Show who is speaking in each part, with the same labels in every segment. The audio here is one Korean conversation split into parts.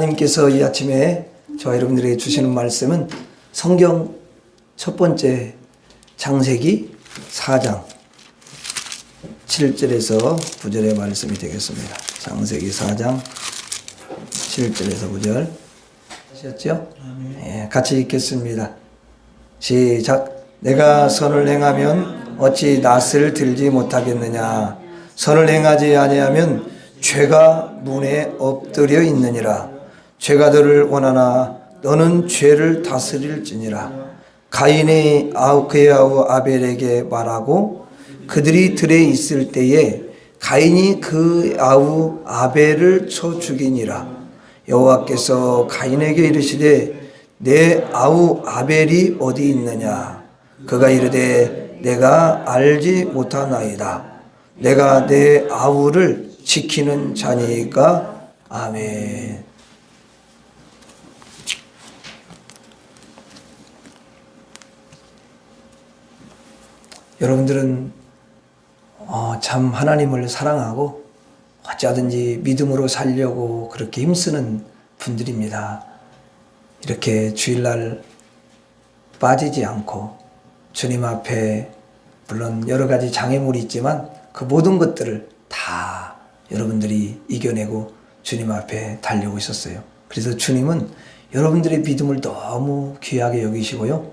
Speaker 1: 하나님께서 이 아침에 저와 여러분들에게 주시는 말씀은 성경 첫 번째 창세기 4장 7절에서 9절의 말씀이 되겠습니다. 창세기 4장 7절에서 9절 하셨죠? 네, 같이 읽겠습니다. 시작. 내가 선을 행하면 어찌 낯을 들지 못하겠느냐. 선을 행하지 아니하면 죄가 문에 엎드려 있느니라. 죄가 너를 원하나 너는 죄를 다스릴지니라. 가인이 그의 아우 아벨에게 말하고 그들이 들에 있을 때에 가인이 그 아우 아벨을 쳐 죽이니라. 여호와께서 가인에게 이르시되 내 아우 아벨이 어디 있느냐. 그가 이르되 내가 알지 못하나이다. 내가 내 아우를 지키는 자니까. 아멘. 여러분들은 참 하나님을 사랑하고 어찌하든지 믿음으로 살려고 그렇게 힘쓰는 분들입니다. 이렇게 주일날 빠지지 않고 주님 앞에 물론 여러 가지 장애물이 있지만 그 모든 것들을 다 여러분들이 이겨내고 주님 앞에 달려오고 있었어요. 그래서 주님은 여러분들의 믿음을 너무 귀하게 여기시고요.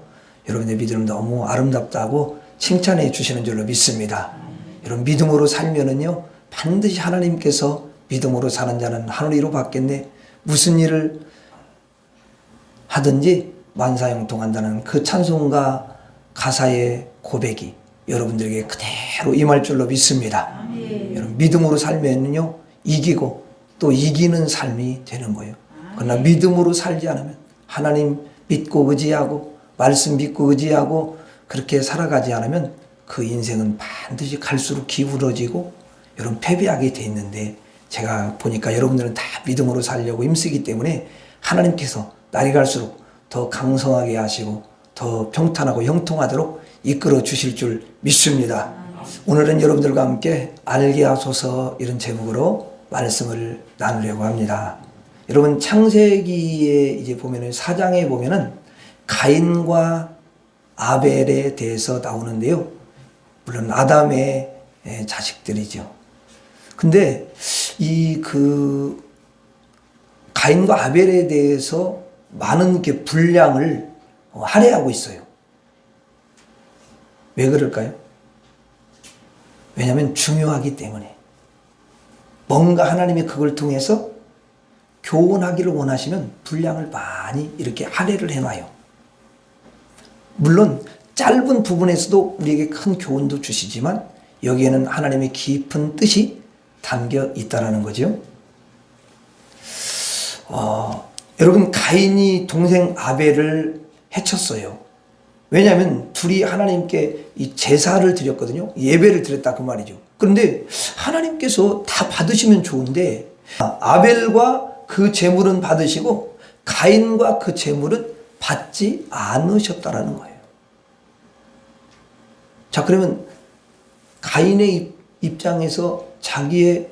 Speaker 1: 여러분의 믿음을 너무 아름답다고 칭찬해 주시는 줄로 믿습니다. 여러분 믿음으로 살면은요 반드시 하나님께서 믿음으로 사는 자는 하늘 위로 받겠네. 무슨 일을 하든지 만사형통한다는 그 찬송가 가사의 고백이 여러분들에게 그대로 임할 줄로 믿습니다. 여러분 믿음으로 살면요 이기고 또 이기는 삶이 되는 거예요. 그러나 믿음으로 살지 않으면 하나님 믿고 의지하고 말씀 믿고 의지하고 그렇게 살아가지 않으면 그 인생은 반드시 갈수록 기울어지고 여러분 패배하게 돼 있는데 제가 보니까 여러분들은 다 믿음으로 살려고 힘쓰기 때문에 하나님께서 날이 갈수록 더 강성하게 하시고 더 평탄하고 형통하도록 이끌어 주실 줄 믿습니다. 오늘은 여러분들과 함께 알게 하소서 이런 제목으로 말씀을 나누려고 합니다. 여러분 창세기에 이제 보면은 4장에 보면은 가인과 아벨에 대해서 나오는데요. 물론 아담의 자식들이죠. 근데 가인과 아벨에 대해서 많은 게 분량을 할애하고 있어요. 왜 그럴까요? 왜냐하면 중요하기 때문에. 뭔가 하나님이 그걸 통해서 교훈하기를 원하시면 분량을 많이 이렇게 할애를 해놔요. 물론 짧은 부분에서도 우리에게 큰 교훈도 주시지만 여기에는 하나님의 깊은 뜻이 담겨 있다는 거죠. 여러분 가인이 동생 아벨을 해쳤어요. 왜냐하면 둘이 하나님께 이 제사를 드렸거든요. 예배를 드렸다 그 말이죠. 그런데 하나님께서 다 받으시면 좋은데 아벨과 그 제물은 받으시고 가인과 그 제물은 받지 않으셨다라는 거예요. 자, 그러면 가인의 입장에서 자기의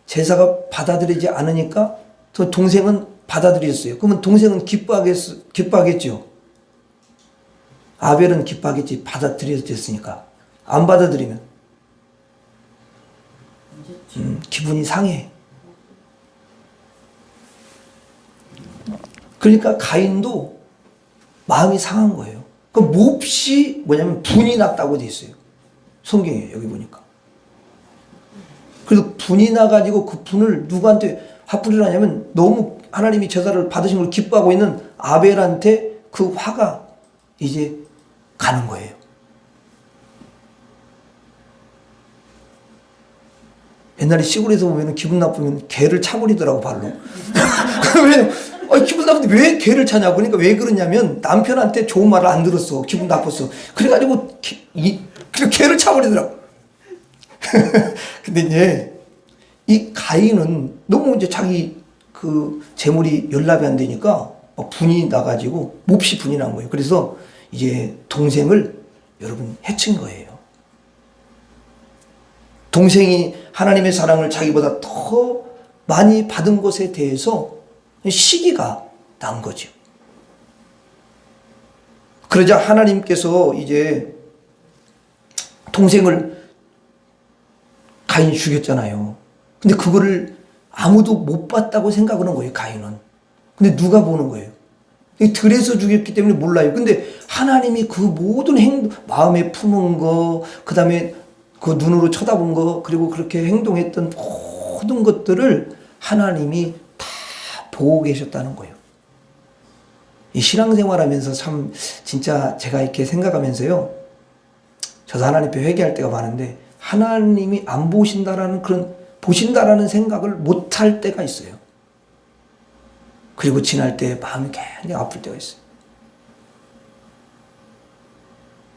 Speaker 1: 제사가 받아들이지 않으니까 또 동생은 받아들였어요. 그러면 동생은 기뻐하겠죠. 아벨은 기뻐하겠지. 받아들였으니까. 안 받아들이면 기분이 상해. 그러니까 가인도 마음이 상한 거예요. 그 몹시 뭐냐면 분이 났다고 돼 있어요. 성경에 여기 보니까. 그래서 분이 나가지고 그 분을 누구한테 화풀이를 하냐면 너무 하나님이 제사를 받으신 걸 기뻐하고 있는 아벨한테 그 화가 이제 가는 거예요. 옛날에 시골에서 보면 기분 나쁘면 개를 차버리더라고 발로. 왜? 기분 나쁜데 왜 개를 차냐고. 그러니까 왜 그러냐면 남편한테 좋은 말을 안 들었어. 기분 나빴어. 그래가지고 개를 차버리더라고. 근데 이제 이 가인은 너무 이제 자기 그 재물이 연락이 안 되니까 분이 나가지고 몹시 분이 난 거예요. 그래서 이제 동생을 여러분 해친 거예요. 동생이 하나님의 사랑을 자기보다 더 많이 받은 것에 대해서 시기가 난 거죠. 그러자 하나님께서 이제 동생을 가인이 죽였잖아요. 근데 그거를 아무도 못 봤다고 생각하는 거예요, 가인은. 근데 누가 보는 거예요? 들에서 죽였기 때문에 몰라요. 근데 하나님이 그 모든 마음에 품은 거, 그 다음에 그 눈으로 쳐다본 거, 그리고 그렇게 행동했던 모든 것들을 하나님이 다 보고 계셨다는 거예요. 이 신앙생활 하면서 참, 진짜 제가 이렇게 생각하면서요, 저도 하나님 앞에 회개할 때가 많은데, 하나님이 안 보신다라는 보신다라는 생각을 못 할 때가 있어요. 그리고 지날 때 마음이 굉장히 아플 때가 있어요.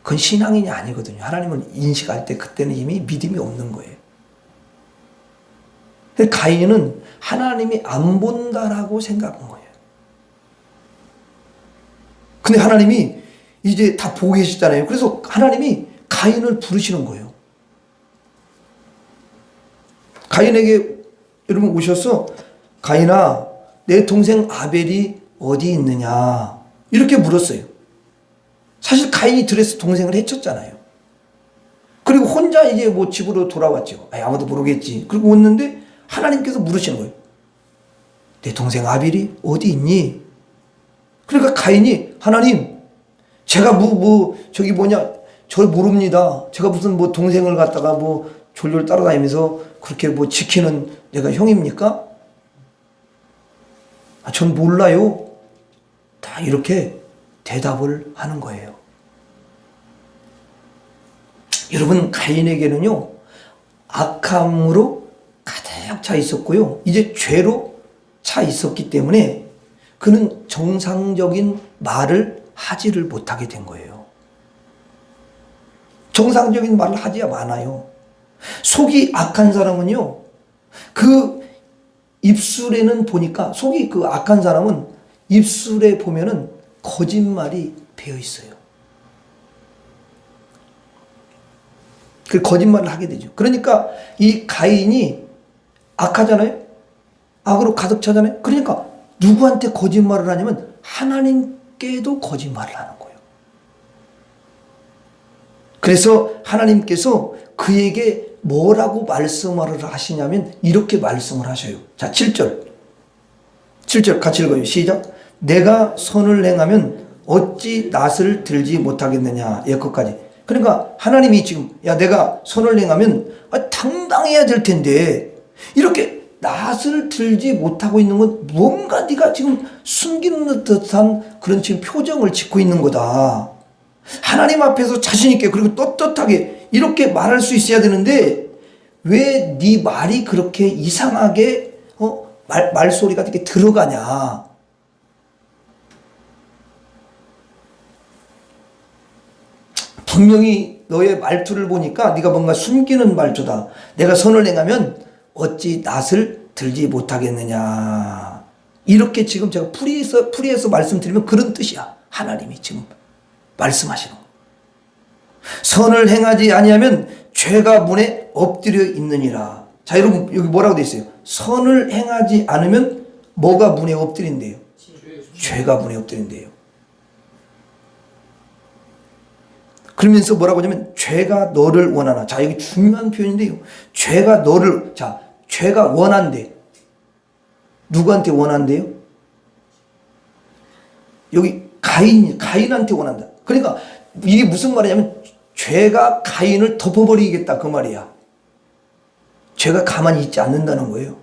Speaker 1: 그건 신앙인이 아니거든요. 하나님을 인식할 때 그때는 이미 믿음이 없는 거예요. 가인은 하나님이 안 본다라고 생각한 거예요. 근데 하나님이 이제 다 보고 계시잖아요. 그래서 하나님이 가인을 부르시는 거예요. 가인에게 여러분 오셔서 가인아, 내 동생 아벨이 어디 있느냐 이렇게 물었어요. 사실 가인이 들에서 동생을 해쳤잖아요. 그리고 혼자 이제 뭐 집으로 돌아왔죠. 아무도 모르겠지. 그리고 왔는데 하나님께서 물으시는 거예요. 내 동생 아벨이 어디 있니? 그러니까 가인이 하나님, 제가 저기 저 모릅니다. 제가 무슨 동생을 갖다가 졸졸 따라다니면서 그렇게 지키는 내가 형입니까? 전 몰라요. 다 이렇게 대답을 하는 거예요. 여러분, 가인에게는요, 악함으로 가득 차 있었고요. 이제 죄로 차 있었기 때문에 그는 정상적인 말을 하지를 못하게 된 거예요. 정상적인 말을 하지야 않아요. 속이 악한 사람은요, 그 입술에는 보니까, 속이 그 악한 사람은 입술에 보면은 거짓말이 배어 있어요. 그 거짓말을 하게 되죠. 그러니까 이 가인이 악하잖아요. 악으로 가득 차잖아요. 그러니까 누구한테 거짓말을 하냐면 하나님께도 거짓말을 하는 거예요. 그래서 하나님께서 그에게 뭐라고 말씀을 하시냐면 이렇게 말씀을 하셔요. 자, 7절 같이 읽어요. 시작. 내가 선을 행하면 어찌 낯을 들지 못하겠느냐. 여기까지. 그러니까 하나님이 지금 내가 선을 행하면 당당해야 될 텐데 이렇게 낯을 들지 못하고 있는 건 뭔가 네가 지금 숨기는 듯한 그런 지금 표정을 짓고 있는 거다. 하나님 앞에서 자신 있게 그리고 떳떳하게 이렇게 말할 수 있어야 되는데 왜 네 말이 그렇게 이상하게 말소리가 이렇게 들어가냐. 분명히 너의 말투를 보니까 네가 뭔가 숨기는 말투다. 내가 선을 행하면 어찌 낯을 들지 못하겠느냐. 이렇게 지금 제가 풀이해서 말씀드리면 그런 뜻이야. 하나님이 지금 말씀하시는 거. 선을 행하지 아니하면 죄가 문에 엎드려 있느니라. 자, 여러분 여기 뭐라고 돼 있어요? 선을 행하지 않으면 뭐가 문에 엎드린대요? 죄가 문에 엎드린대요. 그러면서 뭐라고 하냐면 죄가 너를 원하나. 자, 여기 중요한 표현인데요. 죄가 원한대. 누구한테 원한대요? 여기 가인한테 원한다. 그러니까 이게 무슨 말이냐면 죄가 가인을 덮어버리겠다 그 말이야. 죄가 가만히 있지 않는다는 거예요.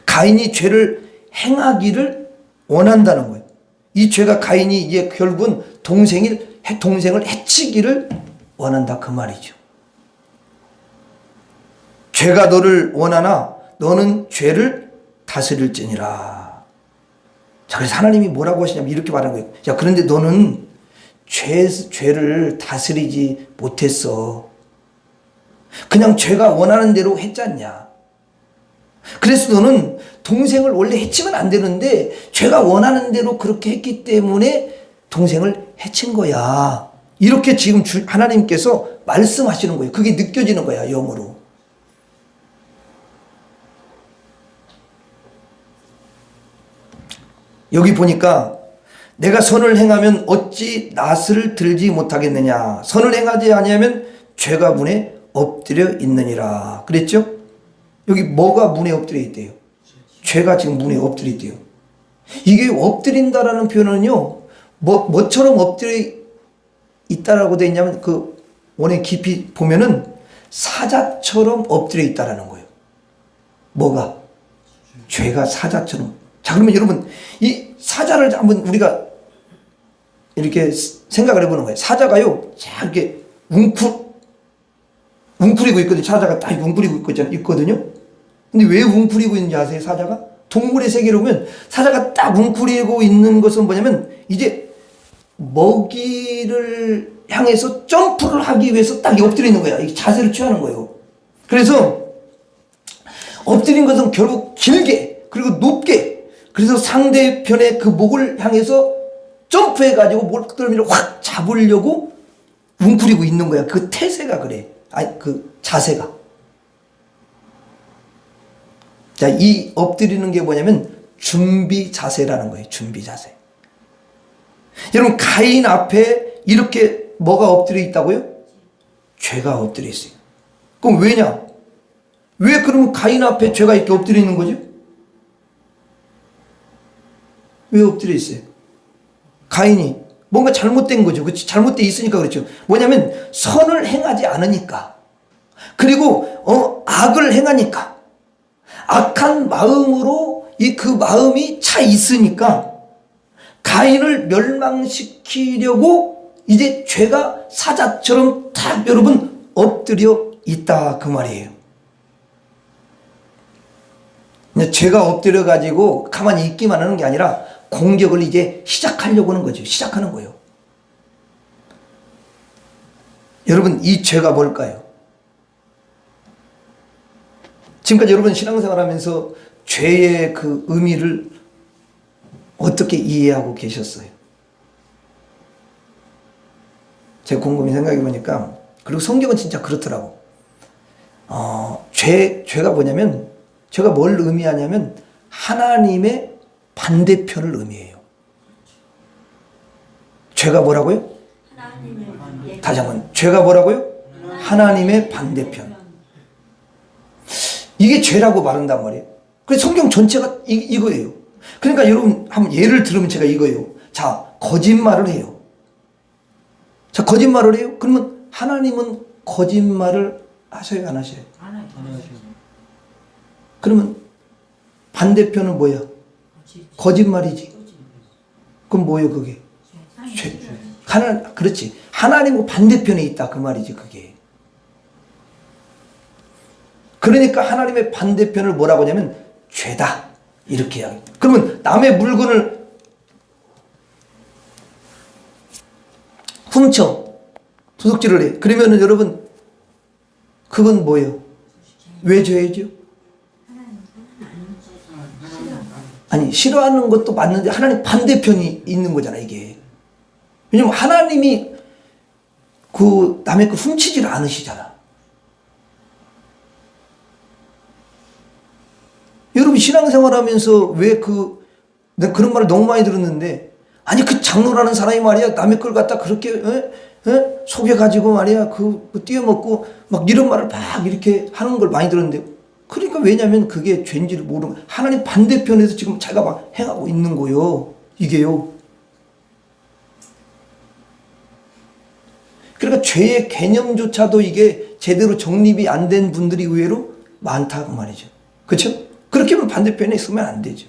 Speaker 1: 가인이 죄를 행하기를 원한다는 거예요. 이 죄가 가인이 이제 결국은 동생을 해치기를 원한다 그 말이죠. 죄가 너를 원하나 너는 죄를 다스릴지니라. 자, 그래서 하나님이 뭐라고 하시냐면 이렇게 말하는 거예요. 자, 그런데 너는 죄를 다스리지 못했어. 그냥 죄가 원하는 대로 했잖냐. 그래서 너는 동생을 원래 해치면 안 되는데 죄가 원하는 대로 그렇게 했기 때문에 동생을 해친 거야. 이렇게 지금 하나님께서 말씀하시는 거예요. 그게 느껴지는 거야, 영으로. 여기 보니까 내가 선을 행하면 어찌 낫을 들지 못하겠느냐. 선을 행하지 아니하면 죄가 문에 엎드려 있느니라. 그랬죠? 여기 뭐가 문에 엎드려 있대요? 죄가 지금 문에 엎드려 있대요. 이게 엎드린다라는 표현은요, 뭐처럼 엎드려 있다라고 되어 있냐면 그 원의 깊이 보면은 사자처럼 엎드려 있다라는 거예요. 뭐가? 죄가 사자처럼. 자, 그러면 여러분, 이 사자를 한번 우리가 이렇게 생각을 해보는 거예요. 사자가요, 자, 이렇게 웅크리고 있거든요. 사자가 딱 웅크리고 있거든요. 근데 왜 웅크리고 있는지 아세요, 사자가? 동물의 세계로 보면 사자가 딱 웅크리고 있는 것은 뭐냐면 이제 먹이를 향해서 점프를 하기 위해서 딱 엎드려 있는 거야. 이 자세를 취하는 거예요. 그래서 엎드린 것은 결국 길게 그리고 높게, 그래서 상대편의 그 목을 향해서 점프해가지고 목덜미를 확 잡으려고 웅크리고 있는 거야. 그 태세가 그래. 아니, 그 자세가. 자, 이 엎드리는 게 뭐냐면 준비 자세라는 거예요. 준비 자세. 여러분, 가인 앞에 이렇게 뭐가 엎드려 있다고요? 죄가 엎드려 있어요. 그럼 왜냐? 왜 그러면 가인 앞에 죄가 이렇게 엎드려 있는 거죠? 왜 엎드려 있어요? 가인이 뭔가 잘못된 거죠. 그렇지? 잘못돼 있으니까 그렇죠. 뭐냐면 선을 행하지 않으니까. 그리고 악을 행하니까. 악한 마음으로 그 마음이 차 있으니까 가인을 멸망시키려고 이제 죄가 사자처럼 탁 여러분 엎드려 있다 그 말이에요. 죄가 엎드려 가지고 가만히 있기만 하는 게 아니라 공격을 이제 시작하려고 하는 거죠. 시작하는 거예요. 여러분, 이 죄가 뭘까요? 지금까지 여러분 신앙생활 하면서 죄의 그 의미를 어떻게 이해하고 계셨어요? 제가 곰곰이 생각해 보니까, 그리고 성경은 진짜 그렇더라고. 죄가 뭐냐면, 죄가 뭘 의미하냐면 하나님의 반대편을 의미해요. 죄가 뭐라고요? 다시 한번, 죄가 뭐라고요? 하나님의 반대편. 이게 죄라고 말한단 말이에요. 그래서 성경 전체가 이거예요. 그러니까 여러분 한번 예를 들으면 제가 이거예요. 자, 거짓말을 해요. 자, 거짓말을 해요. 그러면 하나님은 거짓말을 하셔요, 안 하셔요? 안 하셔요. 그러면 반대편은 뭐야? 거짓말이지. 그럼 뭐예요, 그게? 죄. 그렇지. 하나님과 반대편에 있다 그 말이지, 그게. 그러니까 하나님의 반대편을 뭐라고 하냐면 죄다 이렇게 이야기해요. 그러면 남의 물건을 훔쳐 도둑질을 해. 그러면은 여러분 그건 뭐예요? 왜 죄죠? 아니, 싫어하는 것도 맞는데 하나님 반대편이 있는 거잖아, 이게. 왜냐면 하나님이 그 남의 거 훔치지를 않으시잖아. 여러분 신앙생활 하면서 왜 내가 그런 말을 너무 많이 들었는데, 아니 그 장로라는 사람이 말이야 남의 걸 갖다 그렇게 속여가지고 말이야 띄어먹고 막 이런 말을 막 이렇게 하는 걸 많이 들었는데, 그러니까 왜냐면 그게 죄인지를 모르는, 하나님 반대편에서 지금 자기가 막 행하고 있는 거요, 이게요. 그러니까 죄의 개념조차도 이게 제대로 정립이 안 된 분들이 의외로 많다고 말이죠. 그렇죠? 그렇게 하면 반대편에 있으면 안 되죠.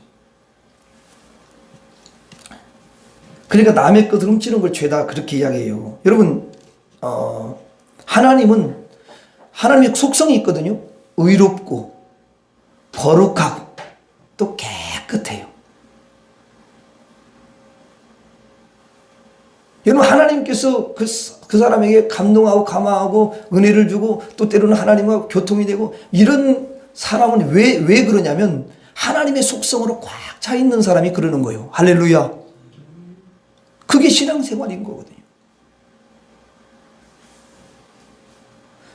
Speaker 1: 그러니까 남의 것을 훔치는 걸 죄다 그렇게 이야기해요. 여러분, 하나님의 속성이 있거든요. 의롭고 거룩하고 또 깨끗해요. 여러분, 하나님께서 그 사람에게 감동하고 감화하고 은혜를 주고 또 때로는 하나님과 교통이 되고, 이런 사람은 왜 그러냐면 하나님의 속성으로 꽉 차 있는 사람이 그러는 거예요. 할렐루야. 그게 신앙생활인 거거든요.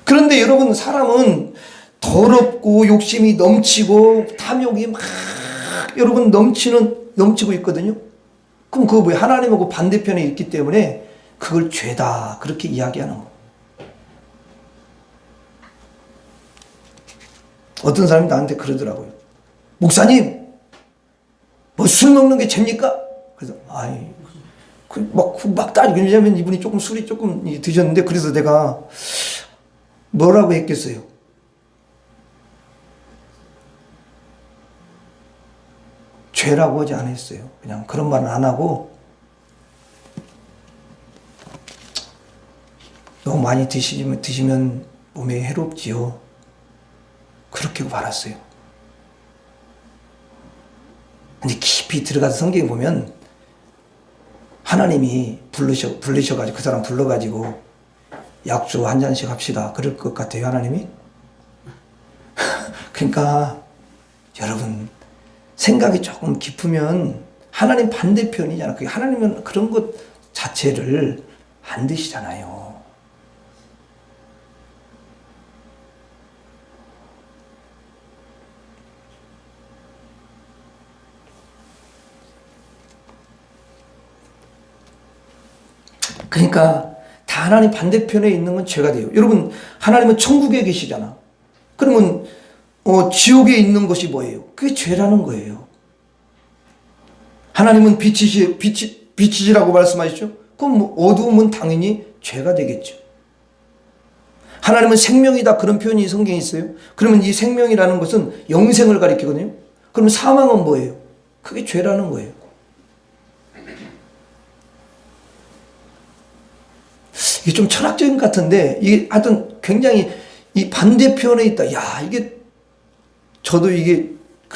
Speaker 1: 그런데 여러분, 사람은 더럽고 욕심이 넘치고 탐욕이 막 여러분 넘치는 넘치고 있거든요. 그럼 그거 뭐예요? 하나님하고 반대편에 있기 때문에 그걸 죄다 그렇게 이야기하는 거예요. 어떤 사람이 나한테 그러더라고요. 목사님, 뭐 술 먹는 게 죄입니까? 그래서 아이 막 따지고, 왜냐면 이분이 조금 술이 조금 드셨는데, 그래서 내가 뭐라고 했겠어요? 죄라고 하지 않았어요. 그냥 그런 말은 안 하고, 너무 많이 드시면 몸에 해롭지요. 그렇게 말았어요. 근데 깊이 들어가서 성경에 보면 하나님이 부르셔가지고 그 사람 불러가지고 약주 한 잔씩 합시다. 그럴 것 같아요, 하나님이? 그러니까 여러분 생각이 조금 깊으면 하나님 반대편이잖아. 하나님은 그런 것 자체를 안 드시잖아요. 그러니까 다 하나님 반대편에 있는 건 죄가 돼요. 여러분, 하나님은 천국에 계시잖아. 그러면 지옥에 있는 것이 뭐예요? 그게 죄라는 거예요. 하나님은 빛이시라고 말씀하셨죠? 그럼 어두움은 당연히 죄가 되겠죠. 하나님은 생명이다, 그런 표현이 성경에 있어요. 그러면 이 생명이라는 것은 영생을 가리키거든요. 그러면 사망은 뭐예요? 그게 죄라는 거예요. 이게 좀 철학적인 것 같은데, 이게 하여튼 굉장히 이 반대편에 있다. 야, 저도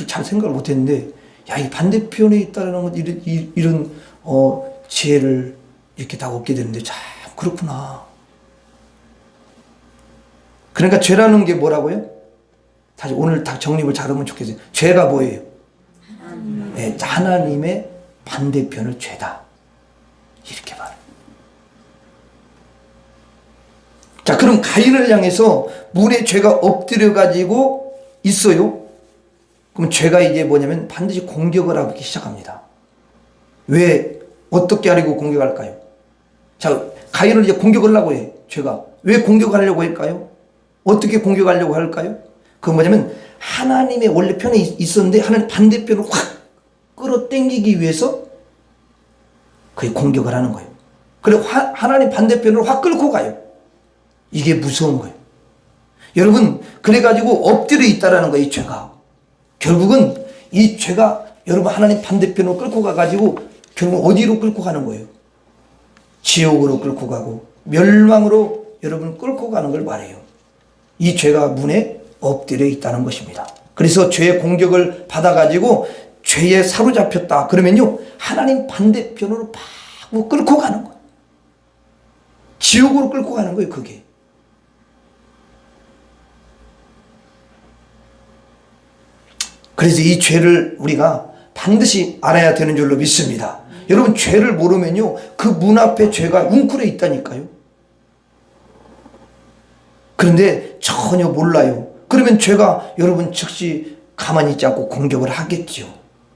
Speaker 1: 잘 생각을 못 했는데, 야, 이 반대편에 있다는 건 이런 지혜를 이렇게 다 얻게 되는데, 참, 그렇구나. 그러니까 죄라는 게 뭐라고요? 다시 오늘 다 정립을 잘하면 좋겠어요. 죄가 뭐예요? 네, 하나님의 반대편을 죄다. 이렇게 말해요. 자, 그럼 가인을 향해서 물에 죄가 엎드려가지고 있어요. 그럼 죄가 이제 뭐냐면 반드시 공격을 하기 시작합니다. 왜, 어떻게 하려고 공격할까요? 자, 가인을 이제 공격을 하려고 해, 죄가. 왜 공격하려고 할까요? 어떻게 공격하려고 할까요? 그건 뭐냐면 하나님의 원래 편에 있었는데 하나님 반대편으로 확 끌어당기기 위해서 그게 공격을 하는 거예요. 그리고 하나님 반대편으로 확 끌고 가요. 이게 무서운 거예요. 여러분, 그래가지고 엎드려 있다라는 거예요, 이 죄가. 결국은 이 죄가 여러분 하나님 반대편으로 끌고 가가지고 결국 어디로 끌고 가는 거예요? 지옥으로 끌고 가고 멸망으로 여러분 끌고 가는 걸 말해요. 이 죄가 문에 엎드려 있다는 것입니다. 그래서 죄의 공격을 받아가지고 죄에 사로잡혔다. 그러면요, 하나님 반대편으로 막 끌고 가는 거예요. 지옥으로 끌고 가는 거예요, 그게. 그래서 이 죄를 우리가 반드시 알아야 되는 줄로 믿습니다. 여러분, 죄를 모르면요, 그 문 앞에 죄가 웅크려 있다니까요. 그런데 전혀 몰라요. 그러면 죄가 여러분 즉시 가만히 있지 않고 공격을 하겠죠.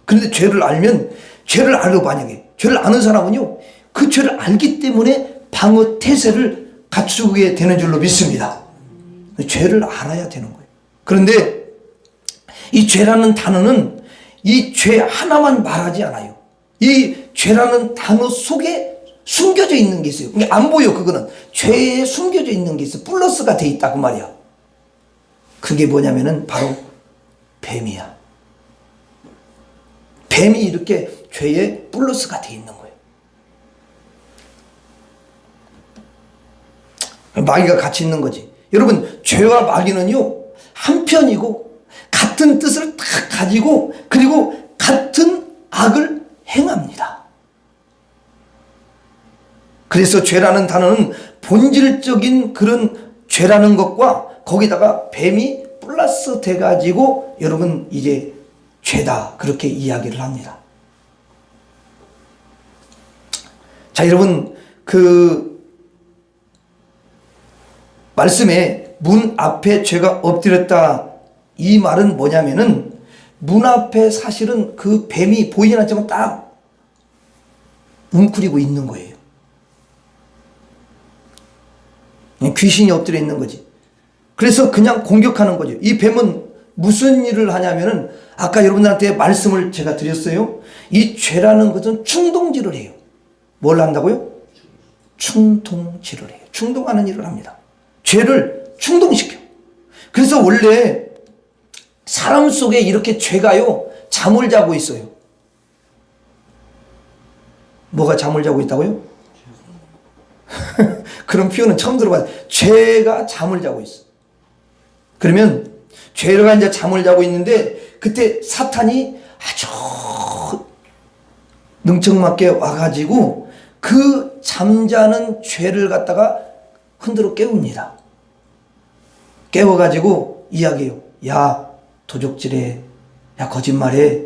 Speaker 1: 그런데 죄를 알면, 죄를 알고 만약에 죄를 아는 사람은요, 그 죄를 알기 때문에 방어 태세를 갖추게 되는 줄로 믿습니다. 죄를 알아야 되는 거예요. 그런데 이 죄라는 단어는 이 죄 하나만 말하지 않아요. 이 죄라는 단어 속에 숨겨져 있는 게 있어요. 그게 안 보여, 그거는. 죄에 숨겨져 있는 게 있어. 플러스가 돼 있다, 그 말이야. 그게 뭐냐면은 바로 뱀이야. 뱀이 이렇게 죄에 플러스가 돼 있는 거예요. 마귀가 같이 있는 거지. 여러분, 죄와 마귀는요, 한편이고, 같은 뜻을 딱 가지고, 그리고 같은 악을 행합니다. 그래서 죄라는 단어는 본질적인 그런 죄라는 것과 거기다가 뱀이 플러스 돼가지고 여러분 이제 죄다, 그렇게 이야기를 합니다. 자, 여러분, 그 말씀에 문 앞에 죄가 엎드렸다, 이 말은 뭐냐면은 문 앞에 사실은 그 뱀이 보이진 않지만 딱 웅크리고 있는 거예요. 귀신이 엎드려 있는 거지. 그래서 그냥 공격하는 거죠. 이 뱀은 무슨 일을 하냐면은 아까 여러분들한테 말씀을 제가 드렸어요. 이 죄라는 것은 충동질을 해요. 뭘 한다고요? 충동질을 해요. 충동하는 일을 합니다. 죄를 충동시켜. 그래서 원래 사람 속에 이렇게 죄가요, 잠을 자고 있어요. 뭐가 잠을 자고 있다고요? 그런 표현은 처음 들어봤어요. 죄가 잠을 자고 있어. 그러면 죄가 이제 잠을 자고 있는데 그때 사탄이 아주 능청맞게 와가지고 그 잠자는 죄를 갖다가 흔들어 깨웁니다. 깨워가지고 이야기해요. 야, 도적질해. 야, 거짓말해.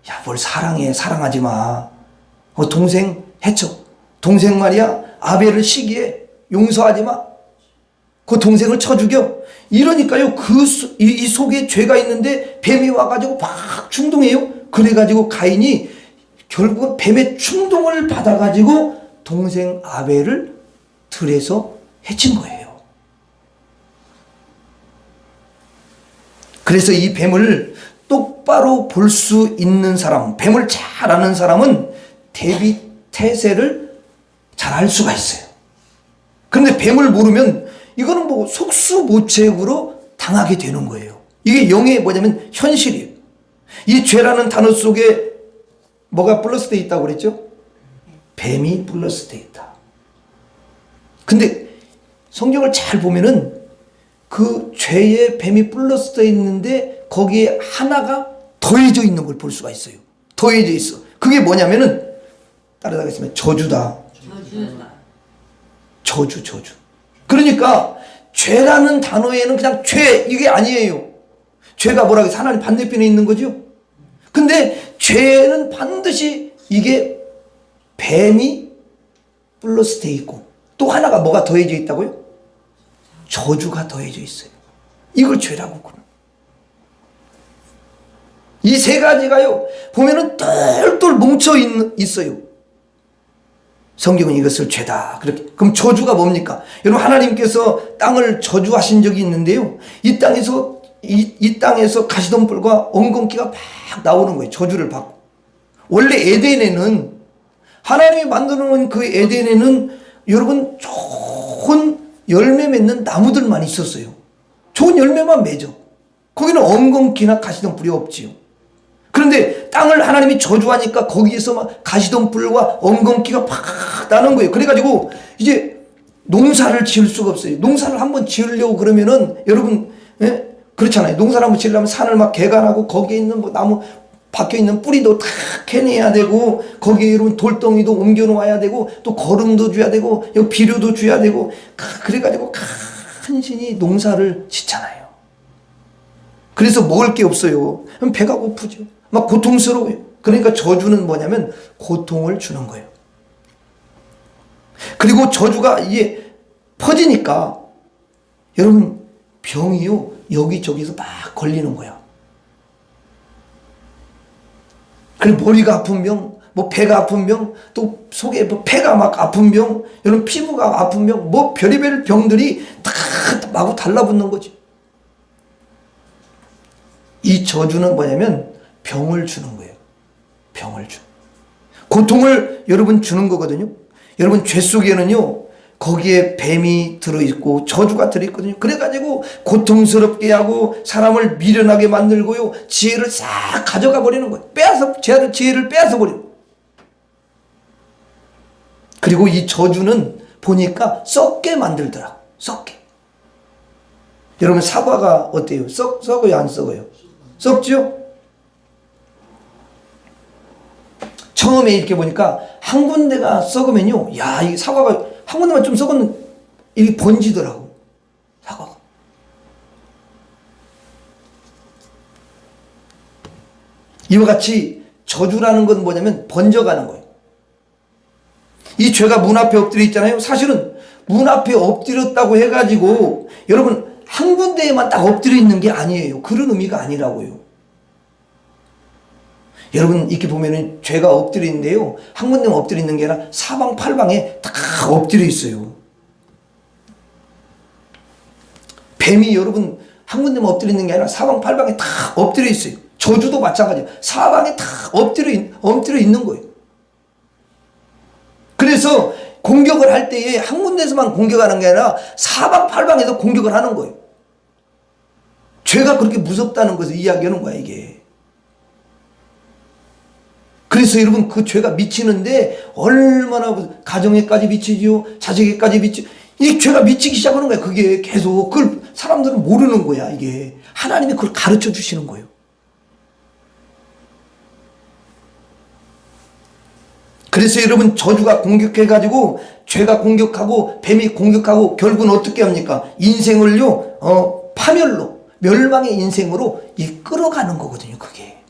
Speaker 1: 야, 뭘 사랑해. 사랑하지 마. 동생 해쳐. 동생 말이야. 아벨을 시기해. 용서하지 마. 그 동생을 쳐 죽여. 이러니까요, 이 속에 죄가 있는데 뱀이 와가지고 막 충동해요. 그래가지고 가인이 결국은 뱀의 충동을 받아가지고 동생 아벨을 들에서 해친 거예요. 그래서 이 뱀을 똑바로 볼 수 있는 사람, 뱀을 잘 아는 사람은 대비 태세를 잘 알 수가 있어요. 그런데 뱀을 모르면 이거는 뭐 속수무책으로 당하게 되는 거예요. 이게 영의 뭐냐면 현실이에요. 이 죄라는 단어 속에 뭐가 플러스되어 있다고 그랬죠? 뱀이 플러스되어 있다. 근데 성경을 잘 보면은 그 죄에 뱀이 플러스되어 있는데 거기에 하나가 더해져 있는 걸 볼 수가 있어요. 더해져 있어. 그게 뭐냐면은 따라가겠습니다. 저주다. 저주. 그러니까 죄라는 단어에는 그냥 죄 이게 아니에요. 죄가 뭐라고 해서 하나님 반대편에 있는 거죠. 근데 죄는 반드시 이게 뱀이 플러스되어 있고 또 하나가 뭐가 더해져 있다고요? 저주가 더해져 있어요. 이걸 죄라고 그래요. 이 세 가지가요 보면은 똘똘 뭉쳐 있어요. 성경은 이것을 죄다. 그렇게. 그럼 저주가 뭡니까? 여러분, 하나님께서 땅을 저주하신 적이 있는데요. 이 땅에서 가시덤불과 엉겅퀴가 막 나오는 거예요. 저주를 받고. 원래 에덴에는 하나님이 만들어 놓은 그 에덴에는 여러분 좋은 열매 맺는 나무들만 있었어요. 좋은 열매만 맺어. 거기는 엉겅퀴나 가시덤불이 없지요. 그런데 땅을 하나님이 저주하니까 거기에서 막 가시덤불과 엉겅퀴가 팍 나는 거예요. 그래가지고 이제 농사를 지을 수가 없어요. 농사를 한번 지으려고 그러면은 여러분, 예? 그렇잖아요. 농사를 한번 지으려면 산을 막 개간하고 거기에 있는 뭐 나무 박혀 있는 뿌리도 다 캐내야 되고 거기에 여러분 돌덩이도 옮겨 놓아야 되고 또 거름도 줘야 되고 여기 비료도 줘야 되고 그래가지고 간신히 농사를 짓잖아요. 그래서 먹을 게 없어요. 그럼 배가 고프죠. 막 고통스러워요. 그러니까 저주는 뭐냐면 고통을 주는 거예요. 그리고 저주가 이게 퍼지니까 여러분 병이요 여기저기서 막 걸리는 거야. 그리고 머리가 아픈 병, 뭐 배가 아픈 병, 또 속에 뭐 폐가 막 아픈 병, 여러분 피부가 아픈 병, 뭐 별의별 병들이 다 마구 달라붙는 거지. 이 저주는 뭐냐면 병을 주는 거예요. 병을 주. 고통을 여러분 주는 거거든요. 여러분 죄 속에는요 거기에 뱀이 들어있고 저주가 들어있거든요. 그래가지고 고통스럽게 하고 사람을 미련하게 만들고요 지혜를 싹 가져가 버리는 거예요. 지혜를 빼앗아 버리는 거예요. 그리고 이 저주는 보니까 썩게 만들더라. 썩게. 여러분 사과가 어때요? 썩어요 안 썩어요? 썩죠? 처음에 이렇게 보니까 한 군데가 썩으면요, 야, 이 사과가 한 군데만 좀 썩으면 이게 번지더라고. 사과가. 이와 같이 저주라는 건 뭐냐면 번져가는 거예요. 이 죄가 문 앞에 엎드려 있잖아요. 사실은 문 앞에 엎드렸다고 해가지고 여러분 한 군데에만 딱 엎드려 있는 게 아니에요. 그런 의미가 아니라고요. 여러분 이렇게 보면은 죄가 엎드려 있는데요, 한 군데만 엎드려 있는 게 아니라 사방팔방에 다 엎드려 있어요. 뱀이 여러분 한 군데만 엎드려 있는 게 아니라 사방팔방에 다 엎드려 있어요. 저주도 마찬가지예요. 사방에 다 엎드려 있는 거예요. 그래서 공격을 할 때에 한 군데서만 공격하는 게 아니라 사방팔방에서 공격을 하는 거예요. 죄가 그렇게 무섭다는 것을 이야기하는 거야, 이게. 그래서 여러분 그 죄가 미치는데 얼마나 가정에까지 미치지요, 자식에까지 미치. 이 죄가 미치기 시작하는 거야. 그게 계속. 그걸 사람들은 모르는 거야, 이게. 하나님이 그걸 가르쳐 주시는 거예요. 그래서 여러분 저주가 공격해가지고 죄가 공격하고 뱀이 공격하고 결국은 어떻게 합니까? 인생을요, 파멸로, 멸망의 인생으로 끌어가는 거거든요, 그게.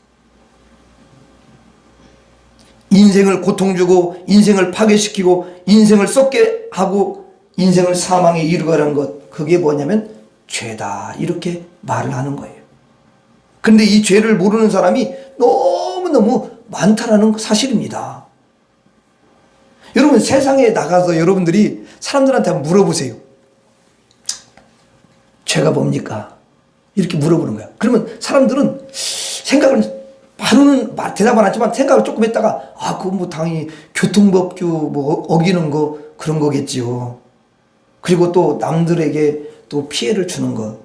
Speaker 1: 인생을 고통 주고 인생을 파괴시키고 인생을 썩게 하고 인생을 사망에 이르가는 것, 그게 뭐냐면 죄다, 이렇게 말을 하는 거예요. 근데 이 죄를 모르는 사람이 너무너무 많다라는 사실입니다. 여러분 세상에 나가서 여러분들이 사람들한테 한번 물어보세요. 죄가 뭡니까? 이렇게 물어보는 거야. 그러면 사람들은 생각을, 바로는 대답 안 하지만 생각을 조금 했다가, 그건 뭐 당연히 교통법규 뭐 어기는 거, 그런 거겠지요. 그리고 또 남들에게 또 피해를 주는 거,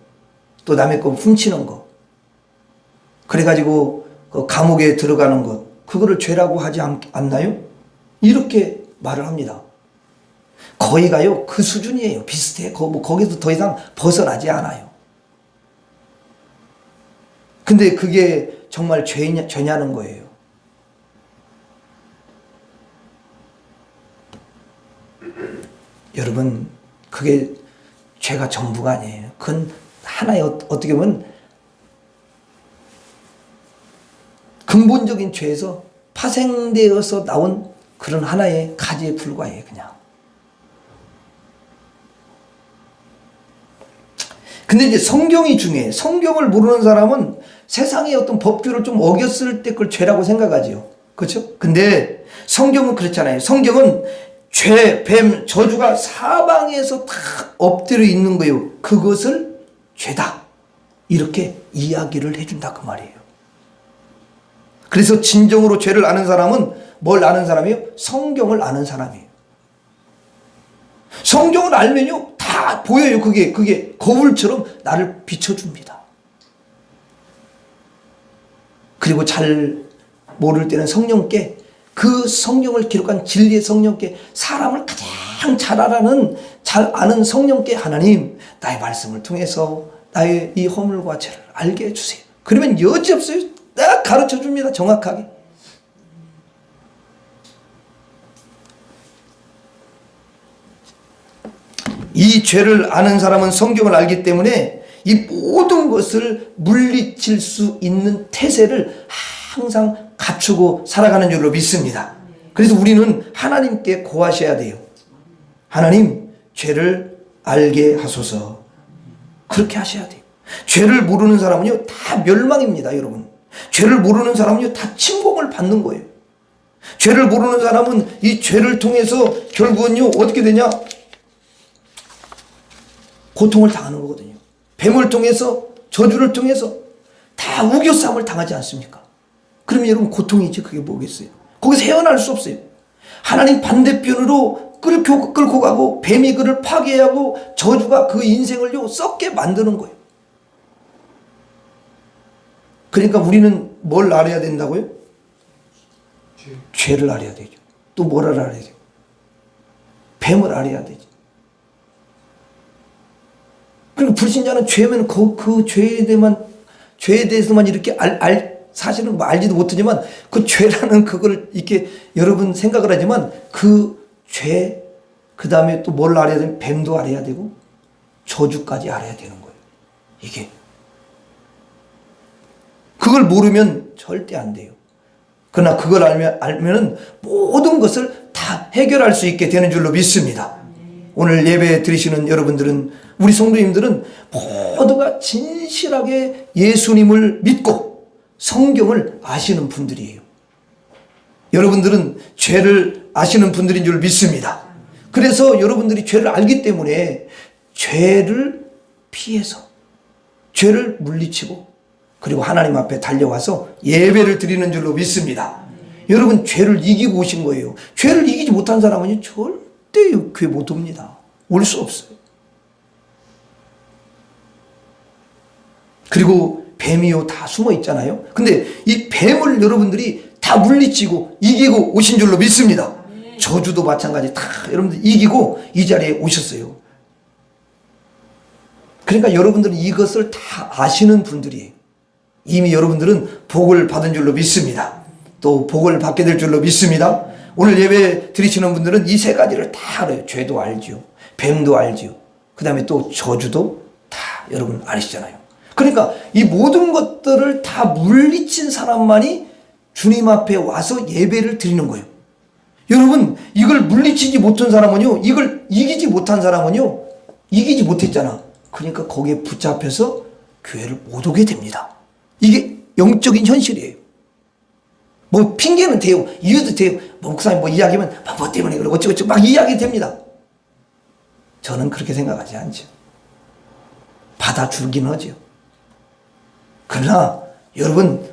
Speaker 1: 또 남의 거 훔치는 거, 그래가지고 그 감옥에 들어가는 것, 그거를 죄라고 하지 않나요? 이렇게 말을 합니다. 거의가요 그 수준이에요. 비슷해. 거기서 더 이상 벗어나지 않아요. 근데 그게 정말 죄냐는 거예요. 여러분 그게 죄가 전부가 아니에요. 그건 하나의 어떻게 보면 근본적인 죄에서 파생되어서 나온 그런 하나의 가지에 불과해요, 그냥. 근데 이제 성경이 중요해요. 성경을 모르는 사람은 세상의 어떤 법규를 좀 어겼을 때 그걸 죄라고 생각하지요. 그렇죠? 근데 성경은 그렇잖아요. 성경은 죄, 뱀, 저주가 사방에서 다 엎드려 있는 거예요. 그것을 죄다, 이렇게 이야기를 해준다, 그 말이에요. 그래서 진정으로 죄를 아는 사람은 뭘 아는 사람이에요? 성경을 아는 사람이에요. 성경을 알면요 다 보여요. 그게 거울처럼 나를 비춰줍니다. 그리고 잘 모를 때는 성령께, 그 성경을 기록한 진리의 성령께, 사람을 가장 잘 아는 성령께, 하나님 나의 말씀을 통해서 나의 이 허물과 죄를 알게 해주세요. 그러면 여지없어요. 딱 가르쳐 줍니다, 정확하게. 이 죄를 아는 사람은 성경을 알기 때문에 이 모든 것을 물리칠 수 있는 태세를 항상 갖추고 살아가는 줄로 믿습니다. 그래서 우리는 하나님께 고하셔야 돼요. 하나님, 죄를 알게 하소서. 그렇게 하셔야 돼요. 죄를 모르는 사람은요 다 멸망입니다, 여러분. 죄를 모르는 사람은요 다 침공을 받는 거예요. 죄를 모르는 사람은 이 죄를 통해서 결국은요 어떻게 되냐? 고통을 당하는 거거든요. 뱀을 통해서, 저주를 통해서 다 우겨싸움을 당하지 않습니까? 그러면 여러분 고통이지 그게 뭐겠어요? 거기서 헤어날 수 없어요. 하나님 반대편으로 끌고 가고 뱀이 그를 파괴하고 저주가 그 인생을요 썩게 만드는 거예요. 그러니까 우리는 뭘 알아야 된다고요? 죄를 알아야 되죠. 또 뭘 알아야 되죠? 뱀을 알아야 되죠. 그리고 불신자는 죄면 그 죄에 대해서만 이렇게 사실은 알지도 못하지만 그 죄라는 그걸 이렇게 여러분 생각을 하지만 그 죄, 그 다음에 또 뭘 알아야 되면 뱀도 알아야 되고 저주까지 알아야 되는 거예요. 이게. 그걸 모르면 절대 안 돼요. 그러나 그걸 알면은 모든 것을 다 해결할 수 있게 되는 줄로 믿습니다. 오늘 예배 드리시는 여러분들은, 우리 성도님들은 모두가 진실하게 예수님을 믿고 성경을 아시는 분들이에요. 여러분들은 죄를 아시는 분들인 줄 믿습니다. 그래서 여러분들이 죄를 알기 때문에 죄를 피해서 죄를 물리치고 그리고 하나님 앞에 달려와서 예배를 드리는 줄로 믿습니다. 여러분 죄를 이기고 오신 거예요. 죄를 이기지 못한 사람은 절대 교회 못 옵니다. 올 수 없어요. 그리고 뱀이요 다 숨어 있잖아요. 근데 이 뱀을 여러분들이 다 물리치고 이기고 오신 줄로 믿습니다. 저주도 마찬가지 다 여러분들 이기고 이 자리에 오셨어요. 그러니까 여러분들은 이것을 다 아시는 분들이에요. 이미 여러분들은 복을 받은 줄로 믿습니다. 또 복을 받게 될 줄로 믿습니다. 오늘 예배 드리시는 분들은 이 세 가지를 다 알아요. 죄도 알지요. 뱀도 알지요. 그 다음에 또 저주도 다 여러분 아시잖아요. 그러니까 이 모든 것들을 다 물리친 사람만이 주님 앞에 와서 예배를 드리는 거예요. 여러분 이걸 물리치지 못한 사람은요, 이걸 이기지 못한 사람은요, 이기지 못했잖아. 그러니까 거기에 붙잡혀서 교회를 못 오게 됩니다. 이게 영적인 현실이에요. 뭐 핑계는 돼요. 이유도 돼요. 목사님 뭐 이야기하면 뭐 때문에 그러고 어쩌고저쩌고 막 이야기 됩니다. 저는 그렇게 생각하지 않죠. 받아주긴 하죠. 그러나 여러분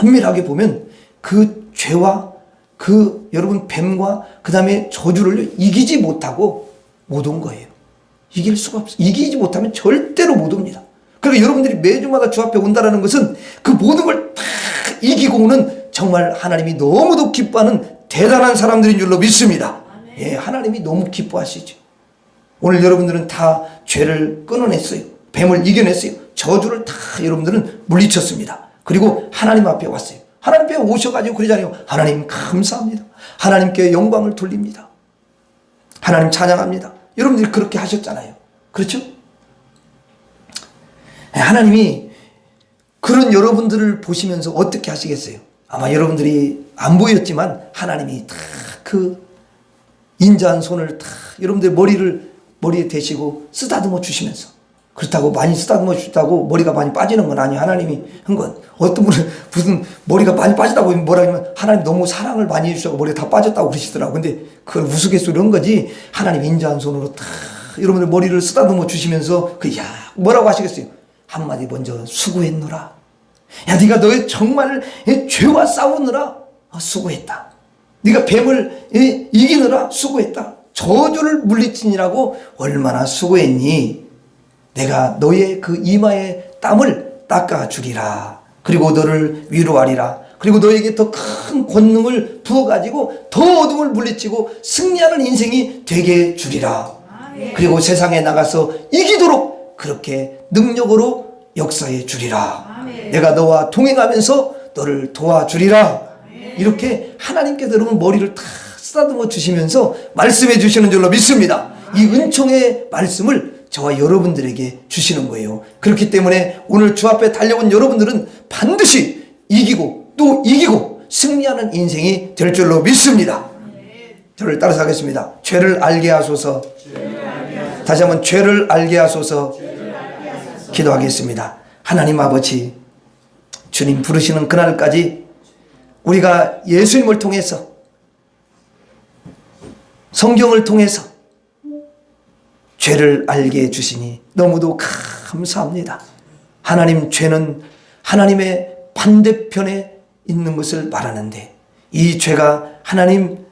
Speaker 1: 엄밀하게 보면 그 죄와 그 여러분 뱀과 그 다음에 저주를 이기지 못하고 못 온 거예요. 이길 수가 없어요. 이기지 못하면 절대로 못 옵니다. 그러니까 여러분들이 매주마다 주 앞에 온다는 것은 그 모든 걸 다 이기고 오는 정말 하나님이 너무도 기뻐하는 대단한 사람들인 줄로 믿습니다. 예, 하나님이 너무 기뻐하시죠. 오늘 여러분들은 다 죄를 끊어냈어요. 뱀을 이겨냈어요. 저주를 다 여러분들은 물리쳤습니다. 그리고 하나님 앞에 왔어요. 하나님 앞에 오셔가지고 그러잖아요. 하나님 감사합니다. 하나님께 영광을 돌립니다. 하나님 찬양합니다. 여러분들이 그렇게 하셨잖아요. 그렇죠? 하나님이 그런 여러분들을 보시면서 어떻게 하시겠어요? 아마 여러분들이 안 보였지만 하나님이 다 그 인자한 손을 다 여러분들 머리에 대시고 쓰다듬어 주시면서, 그렇다고 많이 쓰다듬어 주다고 머리가 많이 빠지는 건 아니에요. 하나님이 한 건. 어떤 분은 무슨 머리가 많이 빠지다고 뭐라 하면 하나님 너무 사랑을 많이 해주셔서 머리가 다 빠졌다고 그러시더라고. 근데 그걸 우스갯소리로 한 거지. 하나님 인자한 손으로 다 여러분들 머리를 쓰다듬어 주시면서 뭐라고 하시겠어요? 한마디 먼저 수고했노라. 야, 네가 너의 정말 죄와 싸우느라 수고했다. 네가 뱀을 이기느라 수고했다. 저주를 물리치느라고 얼마나 수고했니? 내가 너의 그 이마의 땀을 닦아주리라. 그리고 너를 위로하리라. 그리고 너에게 더 큰 권능을 부어가지고 더 어둠을 물리치고 승리하는 인생이 되게 주리라. 그리고 세상에 나가서 이기도록 그렇게 능력으로 역사해 주리라. 내가 너와 동행하면서 너를 도와주리라. 이렇게 하나님께서 여러분 머리를 다 쓰다듬어 주시면서 말씀해 주시는 줄로 믿습니다. 이 은총의 말씀을 저와 여러분들에게 주시는 거예요. 그렇기 때문에 오늘 주 앞에 달려온 여러분들은 반드시 이기고 또 이기고 승리하는 인생이 될 줄로 믿습니다. 저를 따라서 하겠습니다. 죄를 알게 하소서. 다시 한번 죄를 알게 하소서. 기도하겠습니다. 하나님 아버지, 주님 부르시는 그날까지 우리가 예수님을 통해서, 성경을 통해서 죄를 알게 해주시니 너무도 감사합니다. 하나님, 죄는 하나님의 반대편에 있는 것을 말하는데 이 죄가 하나님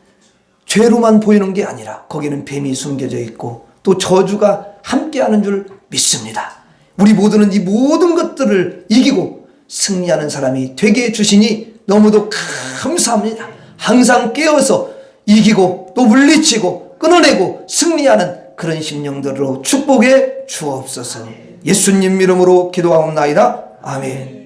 Speaker 1: 죄로만 보이는 게 아니라 거기는 뱀이 숨겨져 있고 또 저주가 함께하는 줄 믿습니다. 우리 모두는 이 모든 것들을 이기고 승리하는 사람이 되게 해주시니 너무도 감사합니다. 항상 깨어서 이기고 또 물리치고 끊어내고 승리하는 그런 심령들로 축복해 주옵소서. 예수님 이름으로 기도하옵나이다. 아멘.